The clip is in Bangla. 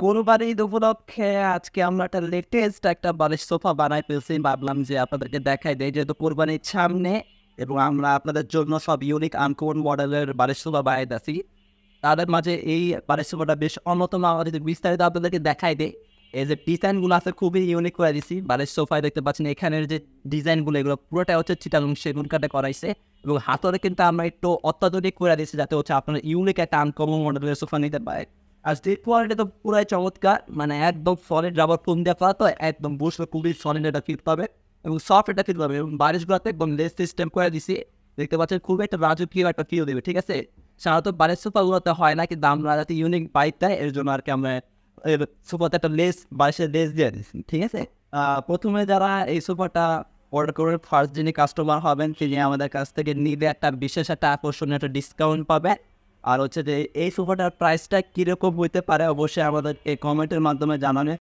কোরবানি ঈদ উপলক্ষে আজকে আমরা একটা লেটেস্ট একটা বালিশ সোফা বানাই ফেলছি। ভাবলাম যে আপনাদেরকে দেখাই দেই, যেহেতু কোরবানির সামনে এবং আমরা আপনাদের জন্য সব ইউনিক আনকমন মডেলের বালিশ সোফা বানাইতেছি। তাদের মাঝে এই বালিশ সোফাটা বেশ অন্যতম। আমরা যদি বিস্তারিত আপনাদেরকে দেখাই দেই, এই যে ডিজাইনগুলো আছে খুবই ইউনিক করে দিছি। বালিশ সোফায় দেখতে পাচ্ছেন এখানের যে ডিজাইনগুলো, এগুলো পুরোটাই হচ্ছে চিটাগং সেগুন কাঠে করাইছে এবং হাতরে কিন্তু আমরা একটু অত্যাধুনিক করে দিচ্ছি, যাতে হচ্ছে আপনারা ইউনিক একটা আনকমন মডেলের সোফা নিতে পারে। আর স্টিল কোয়ালিটি তো পুরাই চমৎকার, মানে একদম সলিড রাবার ফোম দিয়ে করা, তো একদম বসলে খুবই সলিড এটা ফিল পাবে এবং সফট এটা ফিল পাবে এবং বারিশগুলোতে একদম লেস সিস্টেম করে দিছি। দেখতে পাচ্ছেন খুবই একটা রাজকীয় একটা ফিল দেবে, ঠিক আছে। সাধারণত বাড়ির সোফাগুলোতে হয় না, কিন্তু আমরা যাতে ইউনিক বাইক দেয় এর জন্য আর কি আমরা সোফাতে একটা লেস বারিশের লেস দিয়ে দিচ্ছি, ঠিক আছে। প্রথমে যারা এই সোফাটা অর্ডার করে ফার্স্ট যিনি কাস্টমার হবেন, তিনি আমাদের কাছ থেকে নিলে একটা বিশেষ একটা আকর্ষণীয় একটা ডিসকাউন্ট পাবে। আর হচ্ছে যে এই সোফাটার প্রাইসটা কীরকম হইতে পারে অবশ্যই আমাদের এই কমেন্টের মাধ্যমে জানাবে।